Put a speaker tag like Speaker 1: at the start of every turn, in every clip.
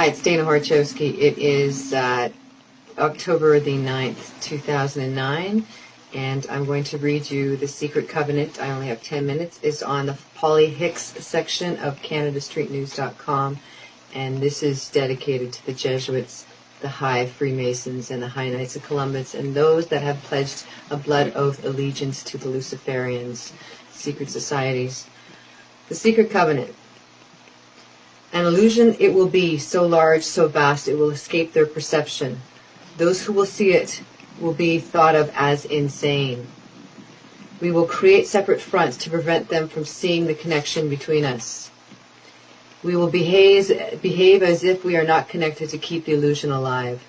Speaker 1: Hi, it's Dana Horchowski. It is October the 9th, 2009, and I'm going to read you The Secret Covenant. I only have 10 minutes. It's on the Polly Hicks section of CanadaStreetNews.com, and this is dedicated to the Jesuits, the High Freemasons, and the High Knights of Columbus, and those that have pledged a blood oath allegiance to the Luciferians, secret societies. The Secret Covenant. An illusion it will be, so large, so vast, it will escape their perception. Those who will see it will be thought of as insane. We will create separate fronts to prevent them from seeing the connection between us. We will behave as if we are not connected to keep the illusion alive.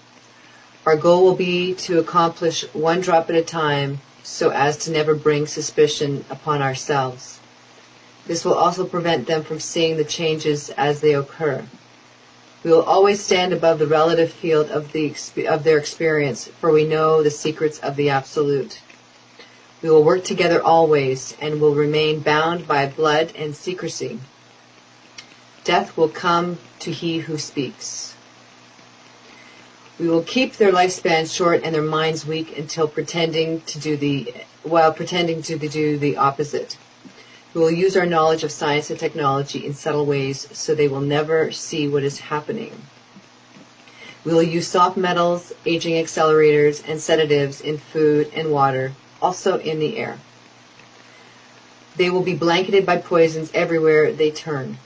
Speaker 1: Our goal will be to accomplish one drop at a time so as to never bring suspicion upon ourselves. This will also prevent them from seeing the changes as they occur. We will always stand above the relative field of their experience, for we know the secrets of the Absolute. We will work together always, and will remain bound by blood and secrecy. Death will come to he who speaks. We will keep their lifespan short and their minds weak until pretending to do the opposite. We will use our knowledge of science and technology in subtle ways so they will never see what is happening. We will use soft metals, aging accelerators, and sedatives in food and water, also in the air. They will be blanketed by poisons everywhere they turn.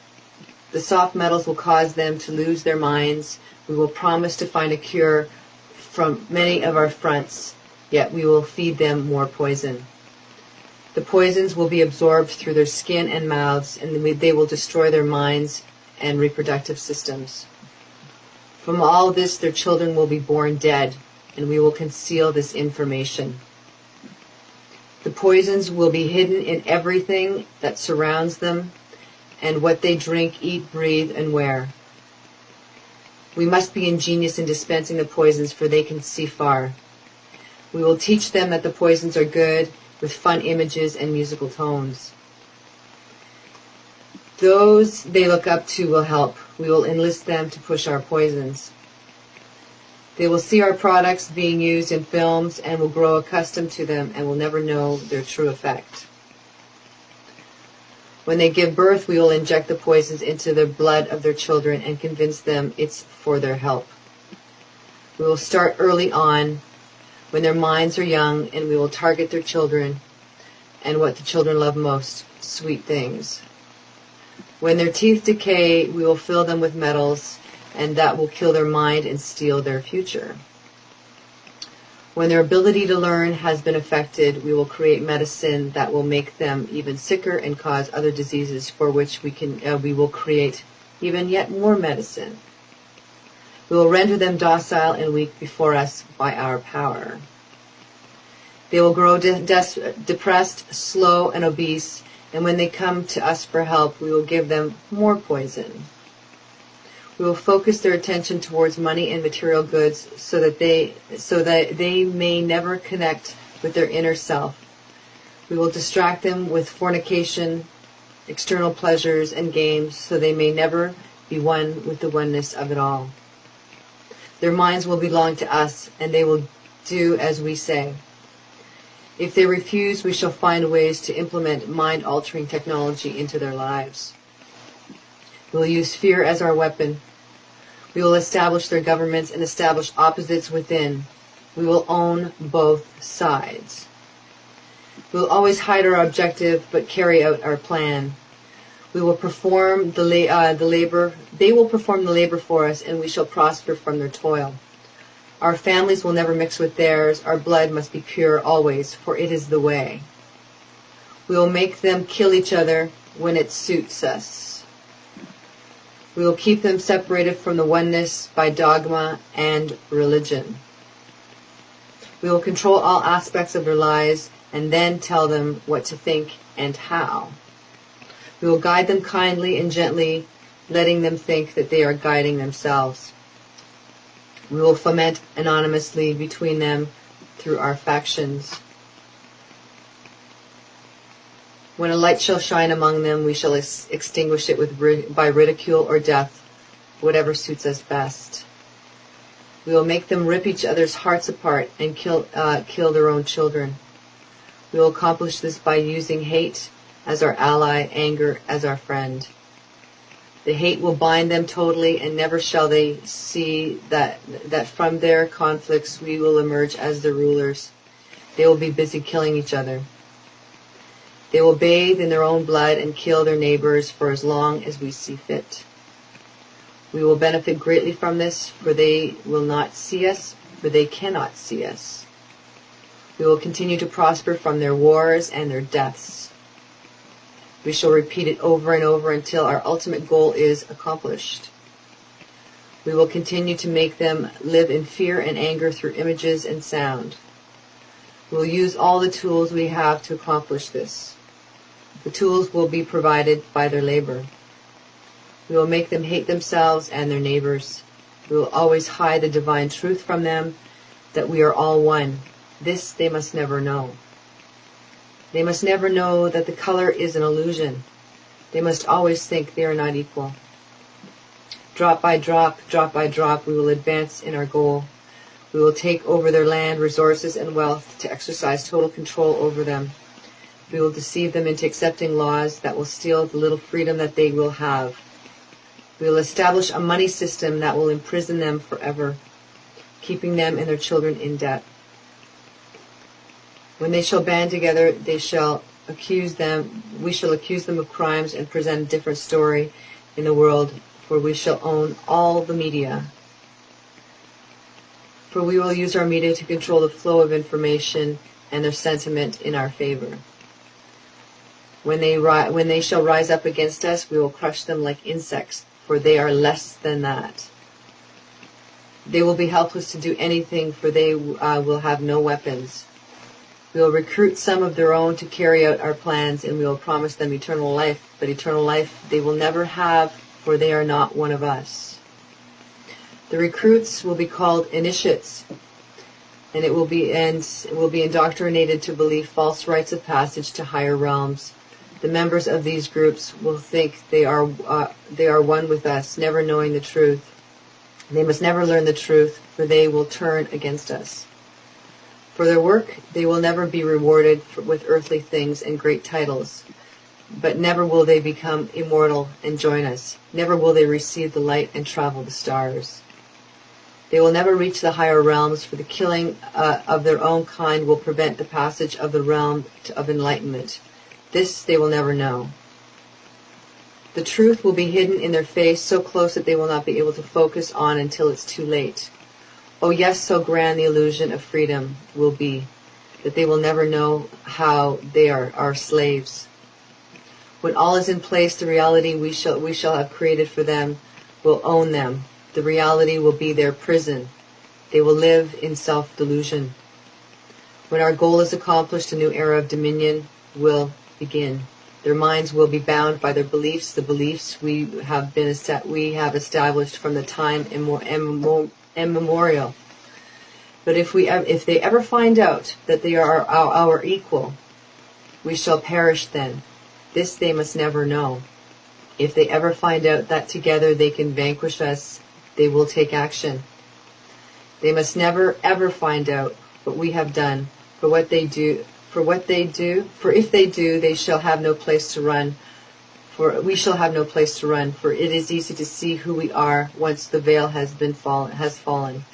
Speaker 1: The soft metals will cause them to lose their minds. We will promise to find a cure from many of our fronts, yet we will feed them more poison. The poisons will be absorbed through their skin and mouths, and they will destroy their minds and reproductive systems. From all this, their children will be born dead, and we will conceal this information. The poisons will be hidden in everything that surrounds them, and what they drink, eat, breathe, and wear. We must be ingenious in dispensing the poisons, for they can see far. We will teach them that the poisons are good, with fun images and musical tones. Those they look up to will help. We will enlist them to push our poisons. They will see our products being used in films and will grow accustomed to them and will never know their true effect. When they give birth, we will inject the poisons into the blood of their children and convince them it's for their help. We will start early on, when their minds are young, and we will target their children and what the children love most, sweet things. When their teeth decay, we will fill them with metals, and that will kill their mind and steal their future. When their ability to learn has been affected, we will create medicine that will make them even sicker and cause other diseases for which we will create even yet more medicine. We will render them docile and weak before us by our power. They will grow depressed, slow, and obese, and when they come to us for help, we will give them more poison. We will focus their attention towards money and material goods so that they may never connect with their inner self. We will distract them with fornication, external pleasures, and games so they may never be one with the oneness of it all. Their minds will belong to us, and they will do as we say. If they refuse, we shall find ways to implement mind-altering technology into their lives. We will use fear as our weapon. We will establish their governments and establish opposites within. We will own both sides. We will always hide our objective, but carry out our plan. We will perform the labor. They will perform the labor for us, and we shall prosper from their toil. Our families will never mix with theirs. Our blood must be pure always, for it is the way. We will make them kill each other when it suits us. We will keep them separated from the oneness by dogma and religion. We will control all aspects of their lives and then tell them what to think and how. We will guide them kindly and gently, letting them think that they are guiding themselves. We will foment anonymously between them through our factions. When a light shall shine among them, we shall extinguish it by ridicule or death. whatever suits us best. We will make them rip each other's hearts apart and kill their own children. We will accomplish this by using hate as our ally, anger as our friend. The hate will bind them totally, and never shall they see that from their conflicts we will emerge as the rulers. They will be busy killing each other. They will bathe in their own blood and kill their neighbors for as long as we see fit. We will benefit greatly from this, for they will not see us, for they cannot see us. We will continue to prosper from their wars and their deaths. We shall repeat it over and over until our ultimate goal is accomplished. We will continue to make them live in fear and anger through images and sound. We will use all the tools we have to accomplish this. The tools will be provided by their labor. We will make them hate themselves and their neighbors. We will always hide the divine truth from them, that we are all one. This they must never know. They must never know that the color is an illusion. They must always think they are not equal. Drop by drop, we will advance in our goal. We will take over their land, resources, and wealth to exercise total control over them. We will deceive them into accepting laws that will steal the little freedom that they will have. We will establish a money system that will imprison them forever, keeping them and their children in debt. When they shall band together, we shall accuse them of crimes and present a different story in the world, for we shall own all the media. For we will use our media to control the flow of information and their sentiment in our favor. When they shall rise up against us, we will crush them like insects, for they are less than that. They will be helpless to do anything, for they will have no weapons. We will recruit some of their own to carry out our plans, and we will promise them eternal life, but eternal life they will never have, for they are not one of us. The recruits will be called initiates, and it will be indoctrinated to believe false rites of passage to higher realms. The members of these groups will think they are one with us, never knowing the truth. They must never learn the truth, for they will turn against us. For their work, they will never be rewarded with earthly things and great titles. But never will they become immortal and join us. Never will they receive the light and travel the stars. They will never reach the higher realms, for the killing of their own kind will prevent the passage of the realm of enlightenment. This they will never know. The truth will be hidden in their face, so close that they will not be able to focus on until it's too late. Oh yes, so grand the illusion of freedom will be, that they will never know how they are our slaves. When all is in place, the reality we shall have created for them will own them. The reality will be their prison. They will live in self-delusion. When our goal is accomplished, a new era of dominion will begin. Their minds will be bound by their beliefs, the beliefs we have established from the time immemorial. But if they ever find out that they are our equal, we shall perish then. This they must never know. If they ever find out that together they can vanquish us, they will take action. They must never ever find out what we have done, for if they do, they shall have no place to run. For we shall have no place to run, for it is easy to see who we are once the veil has fallen.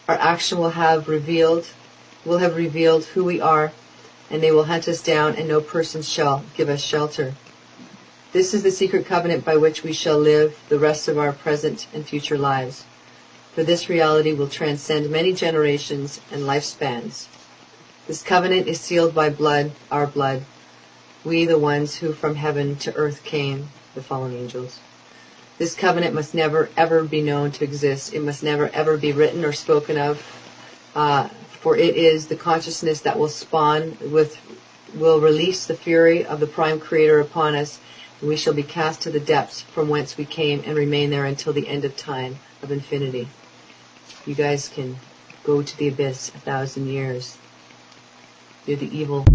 Speaker 1: Our action will have revealed who we are, and they will hunt us down, and no person shall give us shelter. This is the secret covenant by which we shall live the rest of our present and future lives. For this reality will transcend many generations and lifespans. This covenant is sealed by blood, our blood. We, the ones who from heaven to earth came, the fallen angels. This covenant must never ever be known to exist. It must never ever be written or spoken of, for it is the consciousness that will release the fury of the Prime Creator upon us, and we shall be cast to the depths from whence we came and remain there until the end of time, of infinity. You guys can go to the abyss 1,000 years. You're the evil